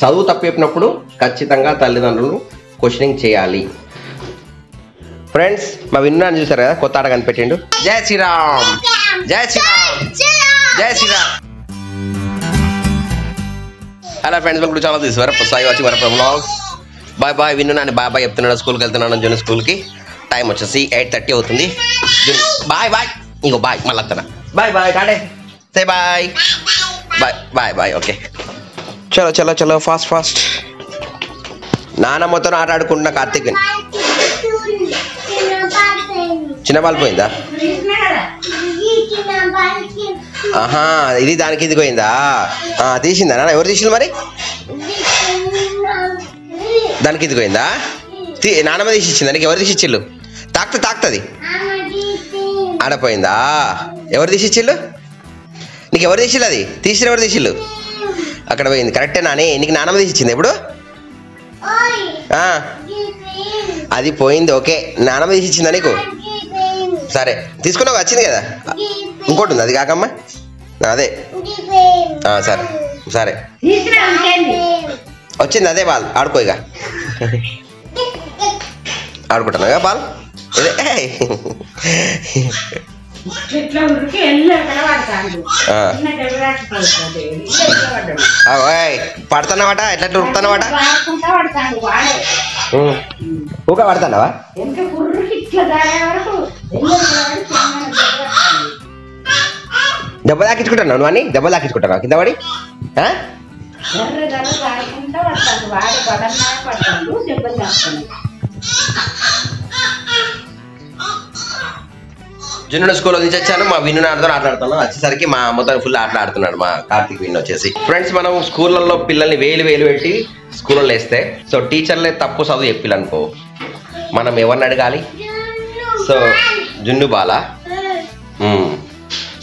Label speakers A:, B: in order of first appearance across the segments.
A: చదువు తప్పు చెప్పినప్పుడు ఖచ్చితంగా తల్లిదండ్రులు క్వశ్చనింగ్ చేయాలి. ఫ్రెండ్స్, మా విన్నాను చూసారు కదా, కొత్త ఆట కనిపెట్టిండు. జై శ్రీరామ్, జై శ్రీరామ్, జై Shriram. Hello friends, welcome to channel. తీసి సాయి వచ్చి వరప వ్లాగ్స్. Bye bye. విన్నాను బాయ్ బాయ్ చెప్తున్నాడు. స్కూల్కి వెళ్తున్నాను జూనియర్ స్కూల్కి. టైం వచ్చేసి 8:30 అవుతుంది. Bye bye. ఇంకో బాయ్, మళ్ళీ వస్తాను. Bye bye. టాడే say bye bye bye bye. Okay, చలో చలో చలో, ఫాస్ట్ ఫాస్ట్. నానమ్మతో ఆట ఆడుకుంటున్నా. కార్తీక్ చిన్న బాల్ పోయిందా? ఆహా, ఇది దానికి ఇది పోయిందా? తీసిందా నాన్న? ఎవరు తీసింది మరి? దానికి ఇది పోయిందా? నానమ్మ తీసి ఇచ్చిందా నీకు? ఎవరు తీసి ఇచ్చిళ్ళు? తాకుతుంది ఆడపోయిందా? ఎవరు తీసి ఇచ్చిళ్ళు నీకు? ఎవరు తీసిళ్ళు? అది తీసిన ఎవరు తీసిళ్ళు? అక్కడ పోయింది. కరెక్టే నాని. నీకు నానమ్మ తీసి ఇచ్చింది ఎప్పుడు? అది పోయింది. ఓకే, నానమ్మ తీసి ఇచ్చిందా నీకు? సరే, తీసుకున్నావు, వచ్చింది కదా. ఇంకోటి ఉంది, అది కాకమ్మా. అదే సరే సరే, వచ్చింది. అదే బాల్ ఆడుకో. ఇక ఆడుకుంటున్నా బాల్. పడుతున్నావాట? ఎట్లా ఉరుకుతున్నావాట? ఊక పడుతున్నావా? దెబ్బ తాకించుకుంటున్నావు నువ్వు? అని దెబ్బ తాకించుకుంటున్నావు కింద పడి? జూనియర్ స్కూల్లో నుంచి వచ్చాను. మా విన్ను ఆడుతూ ఆటలాడుతున్నాను. వచ్చేసరికి మా అమ్మతో ఫుల్ ఆటలాడుతున్నాడు మా కార్తీక్ విన్ను వచ్చేసి. ఫ్రెండ్స్, మనం స్కూళ్ళల్లో పిల్లల్ని వేలు పెట్టి స్కూల్లో వేస్తే, సో టీచర్లే తప్పు చదువు చెప్పిల్లనుకో, మనం ఎవరిని అడగాలి? సో జున్ను బాల.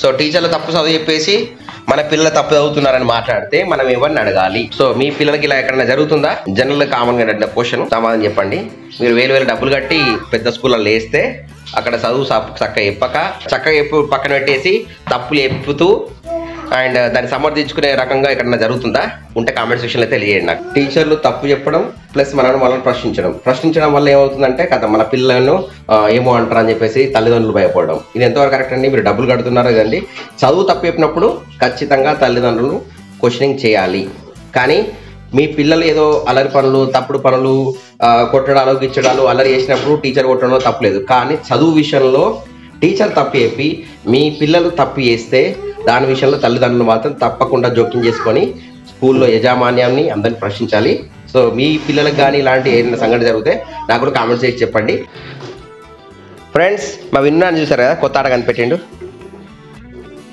A: సో టీచర్లు తప్పు చదువు చెప్పేసి మన పిల్లలు తప్పు చదువుతున్నారని మాట్లాడితే మనం ఎవరిని అడగాలి? సో మీ పిల్లలకి ఇలా ఎక్కడైనా జరుగుతుందా? జనరల్ కామన్ గా క్వశ్చన్, సమాధానం చెప్పండి. మీరు వేలు డబ్బులు కట్టి పెద్ద స్కూల్లో వేస్తే అక్కడ చదువు చక్కగా పక్కన పెట్టేసి తప్పులు చెప్పుతూ అండ్ దాన్ని సమర్థించుకునే రకంగా ఎక్కడైనా జరుగుతుందా? ఉంటే కామెంట్ సెక్షన్లో తెలియజేయండి నాకు. టీచర్లు తప్పు చెప్పడం ప్లస్ మనల్ని ప్రశ్నించడం వల్ల ఏమవుతుందంటే కదా, మన పిల్లలను ఏమో అంటారు అని చెప్పేసి తల్లిదండ్రులు భయపడడం. ఇది ఎంతవరకు కరెక్ట్ అండి? మీరు డబ్బులు కడుతున్నారు కదండి. చదువు తప్పు చెప్పినప్పుడు ఖచ్చితంగా తల్లిదండ్రులు క్వశ్చనింగ్ చేయాలి. కానీ మీ పిల్లలు ఏదో అల్లరి పనులు, తప్పుడు పనులు, కొట్టడాలు గిచ్చడాలు అల్లరి చేసినప్పుడు టీచర్ కొట్టడంలో తప్పులేదు. కానీ చదువు విషయంలో టీచర్ తప్పు చెప్పి మీ పిల్లలు తప్పు చేస్తే దాని విషయంలో తల్లిదండ్రులు మాత్రం తప్పకుండా జోక్యం చేసుకొని స్కూల్లో యజమాన్యాన్ని అందరినీ ప్రశ్నించాలి. సో మీ పిల్లలకు కానీ ఇలాంటి ఏదైనా సంఘటన జరిగితే నాకు కూడా కామెంట్స్ చేసి చెప్పండి. ఫ్రెండ్స్, మా విన్నాను చూసారు కదా, కొత్త ఆట కనిపెట్టిండు.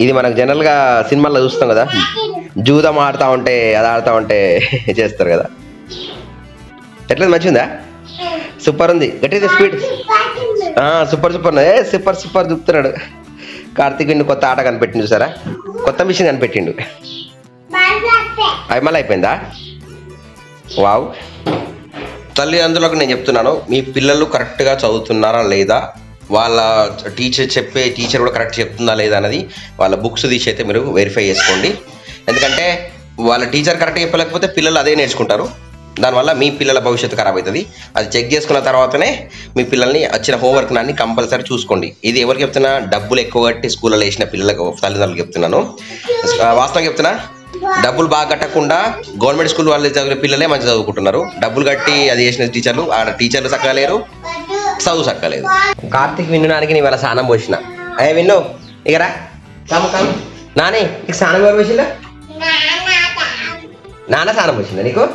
A: ఇది మనకు జనరల్గా సినిమాల్లో చూస్తాం కదా, జూదం ఆడుతూ ఉంటే అది ఆడుతూ ఉంటే చేస్తారు కదా. ఎట్లా మంచిగా? సూపర్ ఉంది. గట్టిగా స్పీడ్. సూపర్ సూపర్ చూపుతున్నాడు కార్తీక్. కొత్త ఆట కనిపెట్టిండు చూసారా, కొత్త మిషన్ కనిపెట్టిండు. అది మళ్ళీ అయిపోయిందా? వావ్. తల్లిదండ్రులకు నేను చెప్తున్నాను, మీ పిల్లలు కరెక్ట్గా చదువుతున్నారా లేదా, వాళ్ళ టీచర్ కూడా కరెక్ట్ చెప్తుందా లేదా అన్నది వాళ్ళ బుక్స్ తీసి అయితే మీరు వెరిఫై చేసుకోండి. ఎందుకంటే వాళ్ళ టీచర్ కరెక్ట్గా చెప్పలేకపోతే పిల్లలు అదే నేర్చుకుంటారు. దానివల్ల మీ పిల్లల భవిష్యత్తు ఖరాబ్ అవుతుంది. అది చెక్ చేసుకున్న తర్వాతనే మీ పిల్లల్ని వచ్చిన హోంవర్క్ నాన్ని కంపల్సరీ చూసుకోండి. ఇది ఎవరికి చెప్తున్నా? డబ్బులు ఎక్కువ కట్టి స్కూల్లో వేసిన పిల్లలకు తల్లిదండ్రులకు చెప్తున్నాను. వాస్తవం చెప్తున్నా, డబ్బులు బాగా కట్టకుండా గవర్నమెంట్ స్కూల్ వాళ్ళు చదివిన పిల్లలే మంచిగా చదువుకుంటున్నారు. డబ్బులు కట్టి అది చేసిన టీచర్లు టీచర్లు చక్కలేరు, చదువు చక్కలేదు. కార్తీక్ వినడానికి నీ వాళ్ళ స్నానం పోసిన. అయ్యే విన్ను, ఇకరా కాము నాని, నీకు స్నానం ఎవరు పోసిందా? నాన్న స్నానం పోసిందా నీకు?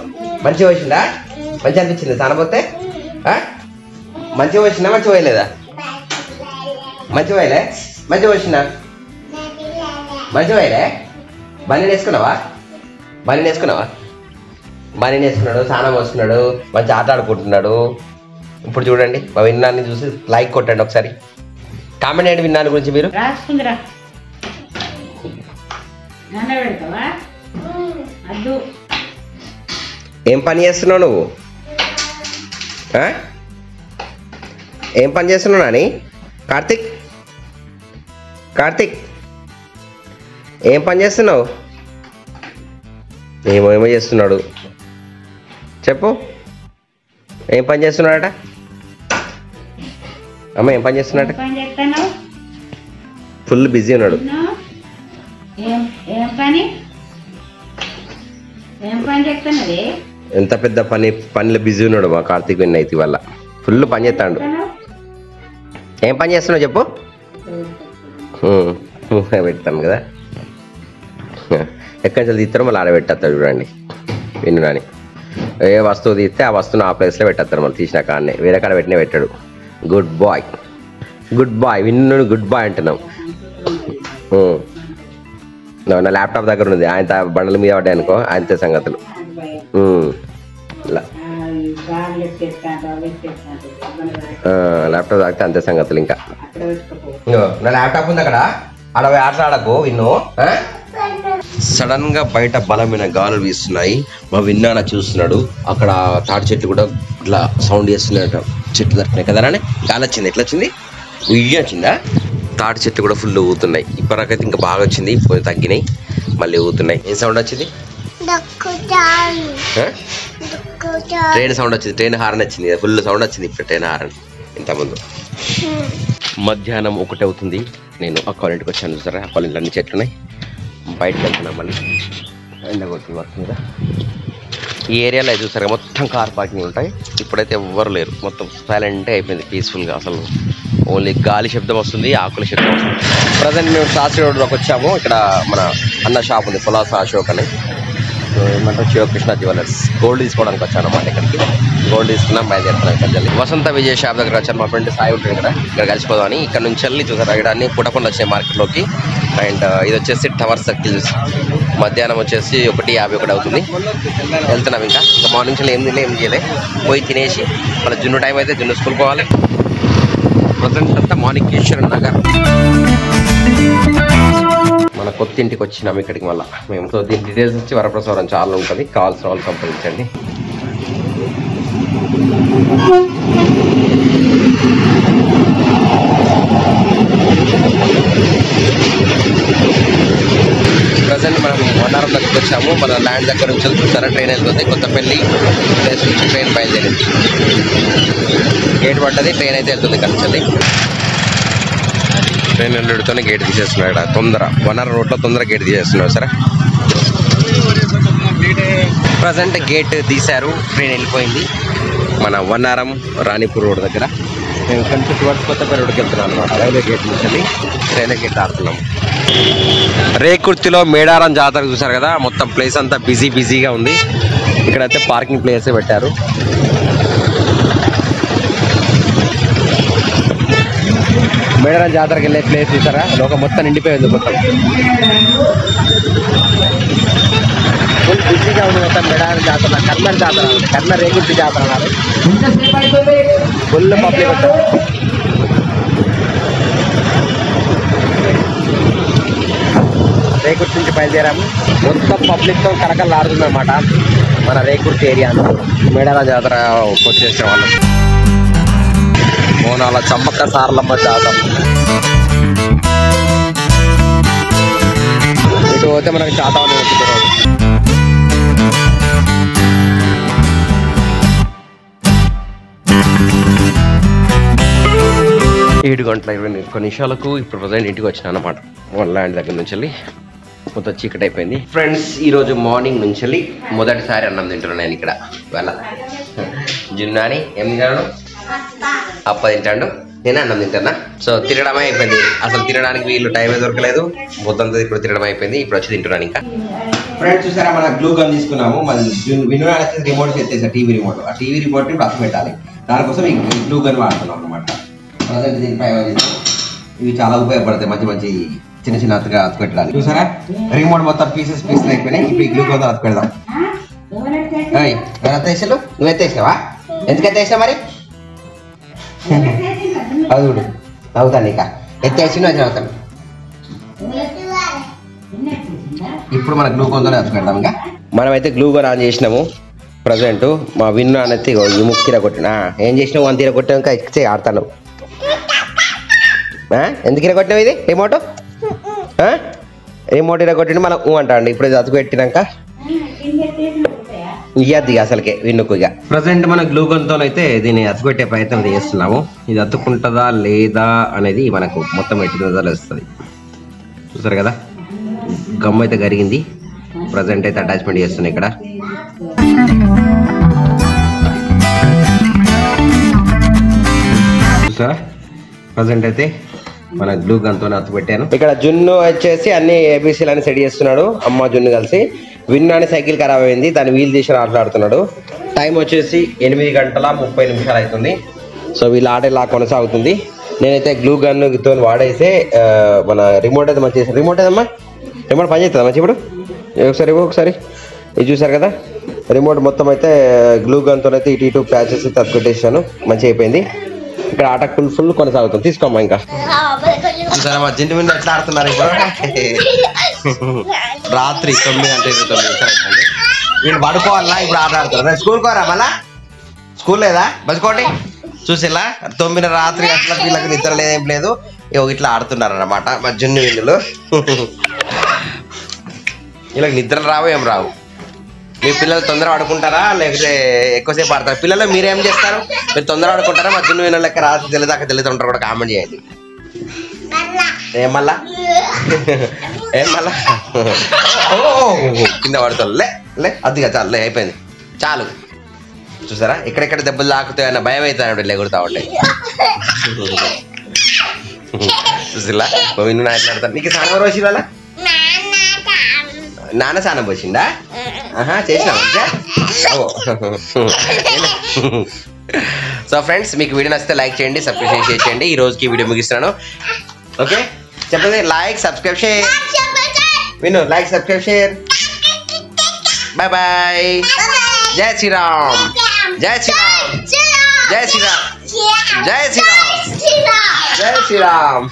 A: మంచిగా పోసిందా? మంచిగా అనిపించింది స్నానం పోతే? మంచిగా పోసిందా? మంచిగా పోయలేదా? మంచిగా పోయలే? మంచిగా పోసిందా? మంచిగా పోయలే? బన్నీ వేసుకున్నావా? స్నానం వస్తున్నాడు, మంచిగా ఆట ఆడుకుంటున్నాడు. ఇప్పుడు చూడండి, మా విన్నాన్ని చూసి లైక్ కొట్టండి ఒకసారి. కామెంట్ ఏంటి విన్నాను గురించి మీరు? ఏం పని చేస్తున్నావు నువ్వు? ఏం పని చేస్తున్నావు నాని? కార్తీక్ ఏం పని చేస్తున్నావు? ఏమో చేస్తున్నాడు. చెప్పు, ఏం పని చేస్తున్నాడట? అమ్మ ఏం పని చేస్తున్నాడట? ఫుల్ బిజీ ఉన్నాడు. ఎంత పెద్ద పనిలో బిజీ ఉన్నాడు మా కార్తీక్ విన్నైతి వల్ల. ఫుల్ పని చేస్తాడు. ఏం పని చేస్తున్నావు చెప్పు. పెడతాను కదా, ఎక్కడి నుంచి తీస్తారో మళ్ళీ ఆడబెట్టేస్తాడు. చూడండి విన్నుని ఏ వస్తువు తీస్తే ఆ వస్తువుని ఆ ప్లేస్లో పెట్టేస్తారు. మళ్ళీ తీసిన కాడనే వేరే కాడ పెట్టినా పెట్టాడు. గుడ్ బాయ్, గుడ్ బాయ్ విన్ను, గుడ్ బాయ్ అంటున్నాం. నా ల్యాప్టాప్ దగ్గర ఉంది, ఆయన బండల మీద పడ్డాయి అనుకో ఆయనతో సంగతులు. ల్యాప్టాప్ తాగితే అంతే సంగతులు. ఇంకా నా ల్యాప్టాప్ ఉంది అక్కడ, ఆడ ఆటలాడకు విన్ను. సడన్ గా బయట బలమైన గాలులు వీస్తున్నాయి. మా విన్నాన చూస్తున్నాడు. అక్కడ తాటి చెట్లు కూడా ఇట్లా సౌండ్ చేస్తున్నాయట. చెట్లు దొరికినాయి కదా రానే, గాలి వచ్చింది. ఎట్లా వచ్చింది? ఉయ్యి వచ్చిందా? తాటి చెట్లు కూడా ఫుల్ ఊగుతున్నాయి. ఇప్పటికైతే ఇంకా బాగా వచ్చింది, పోయి తగ్గినాయి, మళ్ళీ ఊగుతున్నాయి. ఏం సౌండ్ వచ్చింది? ట్రైన్ సౌండ్ వచ్చింది. ట్రైన్ హారన్ వచ్చింది, ఫుల్ సౌండ్ వచ్చింది ఇప్పుడు ట్రైన్ హారన్. ఇంతకుముందు మధ్యాహ్నం 1 అవుతుంది. నేను అక్క ఇంటికి వచ్చాను. చూసారా అక్క ఇంట్లో అన్ని చెట్లు ఉన్నాయి. బయటకు వెళ్తున్నాం మళ్ళీ ఎండ కొడుతుంది వర్క్ మీద. ఈ ఏరియాలో చూసారా మొత్తం కార్ పార్కింగ్ ఉంటాయి. ఇప్పుడైతే ఎవ్వరు లేరు, మొత్తం సైలెంట్ అయిపోయింది, పీస్ఫుల్గా. అసలు ఓన్లీ గాలి శబ్దం వస్తుంది, ఆకుల శబ్దం వస్తుంది. ప్రజెంట్ మేము శాస్త్రి రోడ్లోకి వచ్చాము. ఇక్కడ మన అన్న షాప్ ఉంది, పులాస అశోక్ అని. ఏమంటారు, శివకృష్ణ జ్యువెలర్స్. గోల్డ్ తీసుకోవడానికి వచ్చాను అన్నమాట. ఇక్కడికి గోల్డ్ తీసుకున్నాం, బయలుదేరుతున్నాం. ఇక్కడ వసంత విజయ్ షాప్ దగ్గర వచ్చాను. మా ఫ్రెండ్ సాయి ఉంటుంది ఇక్కడ, ఇక్కడ కలిసిపోదాం అని. ఇక్కడ నుంచి వెళ్ళి చూసారు ఇక్కడ అన్ని పుట్టకుండా వచ్చాయి మార్కెట్లోకి. అండ్ ఇది వచ్చేసి టవర్ సర్కిల్. మధ్యాహ్నం వచ్చేసి 1:51 అవుతుంది. వెళ్తున్నాం. ఇంకా మార్నింగ్ నుంచి ఏం తినలే, ఏం చేయలే. పోయి తినేసి మళ్ళీ జున్ను టైం అయితే జున్ను స్కూల్ పోవాలి. ప్రజెంట్ అంతా మాణికేశ్వర నగర్ మన కొత్త ఇంటికి వచ్చినాం ఇక్కడికి మళ్ళీ మేము. సో దీని డీటెయిల్స్ వచ్చి వరప్రసాదం చాలా ఉంటుంది, కావాల్సిన వాళ్ళు సంప్రదించండి. ప్రజెంట్ మనం వన్నారం దగ్గరికి వచ్చాము. మన ల్యాండ్ దగ్గర నుంచి చూసారా ట్రైన్ వెళ్తుంది. కొత్తపల్లి ప్లేస్ నుంచి ట్రైన్ బయలుదేరింది. గేట్ పడ్డది, ట్రైన్ అయితే వెళ్తుంది ఇక్కడ నుంచి. ట్రైన్ వెళ్ళుతోనే గేట్ తీసేస్తున్నాడు. తొందర వన్నారం రోడ్లో తొందర గేట్ తీసేస్తున్నాడు సరే. ప్రజెంట్ గేట్ తీశారు, ట్రైన్ వెళ్ళిపోయింది. మన వన్నారం రాణిపూర్ రోడ్ దగ్గర మేము ఇక్కడ నుంచి టువర్డ్స్ కొత్తపల్లి రోడ్కి వెళ్తున్నాం అనమాట. రైల్వే గేట్ నుంచి రైల్వే గేట్ ఆడుతున్నాం. రేకుర్తిలో మేడారం జాతర చూసారు కదా, మొత్తం ప్లేస్ అంతా బిజీగా ఉంది. ఇక్కడైతే పార్కింగ్ ప్లేస్ పెట్టారు. మేడారం జాతరకి వెళ్ళే ప్లేస్ చూసారా, లోక మొత్తం నిండిపోయింది. మొత్తం ఫుల్ బిజీగా ఉంది మొత్తం మేడారం జాతర. కర్నూలు జాతర, కర్నూలు రేకుర్తి జాతర అన్నారు. ఫుల్ పబ్లిక్ వచ్చారు. రేకుర్తి నుంచి బయలుదేరాము. మొత్తం పబ్లిక్తో కలకలాడుతుంది అనమాట మన రేకుర్తి ఏరియా. మేడారం జాతర వచ్చేసే వాళ్ళు. మోనాల చమ్మక్క సారలమ్మ జాతర. ఇటు పోతే మనకి శాతవనం వచ్చింది రోజు. 7:21 ఇప్పుడు ప్రజెంట్ ఇంటికి వచ్చినా అనమాట. ల్యాండ్ దగ్గర నుంచి వెళ్ళి మొత్తం చీకటి అయిపోయింది. ఫ్రెండ్స్ ఈరోజు మార్నింగ్ నుంచి వెళ్ళి మొదటిసారి అన్నం తింటున్నాను నేను ఇక్కడ. వెళ్ళ జున్నాని ఏం తింటాడు, అప్ప తింటాడు, నేను అన్నం తింటానా. సో తినడమే అయిపోయింది. అసలు తినడానికి వీళ్ళు టైమే దొరకలేదు. మొత్తంతో ఇప్పుడు తినడం అయిపోయింది. ఇప్పుడు వచ్చి తింటున్నాను ఇంకా. ఫ్రెండ్స్ చూసారా, మన గ్లూ గన్ తీసుకున్నాము. మన వినడానికి రిమోట్ ఎత్తేసా, టీవీ రిమోట్. ఆ టీవీ రిమోట్ ఇప్పుడు అసలు పెట్టాలి. దానికోసం ఈ గ్లూ గన్ వాడుతున్నాం అనమాట. దీనిపై ఇవి చాలా ఉపయోగపడతాయి, మంచి మంచి చిన్న చిన్న అతుకు పెట్టడానికి. చూసారా రిమోట్ మొత్తం పీసెస్ అయిపోయినాయి. ఇప్పుడు ఈ గ్లూ గన్ అతుకు పెడదాం. ఎత్తేసారు, నువ్వు ఎత్తేసినావా? ఎందుకు ఎత్తేసినా మరి? అది చూడు అవుతాను ఇక ఎత్తేసి అవుతాను. ఇప్పుడు మన గ్లూ గన్తోనే అతుకు పెడదాం. ఇంకా మనమైతే గ్లూ గన్ ఆన్ చేసినాము. ప్రజెంట్ మా విన్ను అనేది ఈ ముక్కిర కొట్టిన. ఏం చేసినావు? 1 తీర కొట్టావు, ఇంకా ఎక్కితే ఆడతాను. ఎందుకు ఇర కొట్టినావు? ఇది రిమోట్ రిమోట్ ఇర కొట్టిండు. మనం అంటా అండి. ఇప్పుడు అతుకు పెట్టినాక ఇయ్యద్ది అసలుకే విన్నుకు. ఇక ప్రజెంట్ మన గ్లూగన్తో అయితే దీన్ని అతుకుపెట్టే ప్రయత్నం చేస్తున్నాము. ఇది అతుక్కుంటుందా లేదా అనేది మనకు మొత్తం ఎట్టిన తెలుస్తుంది. చూసారు కదా, గమ్ అయితే కరిగింది. ప్రజెంట్ అయితే అటాచ్మెంట్ చేస్తున్నాయి ఇక్కడ. చూసారా, ప్రజెంట్ అయితే మన గ్లూ గన్తో అత్తు పెట్టాను. ఇక్కడ జున్ను వచ్చేసి అన్ని ఏబీసీలు అని సెట్ చేస్తున్నాడు. అమ్మ జున్ను కలిసి. విన్ను అని సైకిల్ ఖరాబ్ అయింది, దాన్ని వీల్ తీసి ఆటలాడుతున్నాడు. టైం వచ్చేసి 8:30 అవుతుంది. సో వీళ్ళ ఆట ఇలా కొనసాగుతుంది. నేనైతే గ్లూ గన్తో వాడేస్తే మన రిమోట్ అయితే మంచి చేసాను. రిమోట్ ఏదమ్మా, రిమోట్ పని చేస్తుందా మంచి? ఇప్పుడు ఒకసారి ఇది చూసారు కదా, రిమోట్ మొత్తం అయితే గ్లూ గన్తో అయితే ఇటు ప్యాచెస్ అయితే అతుపెట్టేసాను. మంచిగా అయిపోయింది. ఇక్కడ ఆట ఫుల్ కొనసాగుతుంది. తీసుకోమ్మా. ఇంకా చూసారా మా జింటి మీద ఎట్లా ఆడుతున్నారు ఇప్పుడు. రాత్రి 9:29 వీళ్ళు పడుకోవాలా, ఇప్పుడు ఆట ఆడుతున్నారు. స్కూల్ కోరా మళ్ళా, స్కూల్ లేదా బస్కోటి చూసేలా 9 రాత్రి అట్లా వీళ్ళకి నిద్ర లేదేం లేదు. ఇట్లా ఆడుతున్నారు అన్నమాట మా జున్ను వీళ్ళు. వీళ్ళకి నిద్రలు రావు ఏం రావు. మీ పిల్లలు తొందర ఆడుకుంటారా లేకపోతే ఎక్కువసేపు ఆడతారా? పిల్లలు మీరేం చేస్తారు? మీరు తొందర ఆడుకుంటారా? మా జున్ను వీళ్ళ లెక్క రాత్రి తెలియదాకా తెలుతుంటారు కూడా? కామెంట్ చేయండి. ఏం మళ్ళా కింద పడుతుంది. లే అదిగా చాలు, అయిపోయింది చాలు. చూసారా ఎక్కడెక్కడ దెబ్బలు తాకుతాయన్న భయం అవుతాయి లేకుతా ఉంటాయి. చూసిలా విన్ను మాట్లాడతాను. నీకు స్నానం రోజు ఇవాళ నాన్న స్నానం పోసిందా? చేసినా. సో ఫ్రెండ్స్, మీకు వీడియో నచ్చితే లైక్ చేయండి, సబ్స్క్రైబ్ చేయండి. ఈ రోజుకి వీడియో ముగిస్తున్నాను. ఓకే చెప్పండి, లైక్ సబ్స్క్రైబ్ షేర్. విను, like subscribe share. Bye bye. జై శ్రీరామ్, జై శ్రీరామ్, జై శ్రీరామ్, జై శ్రీరామ్, జై శ్రీరామ్.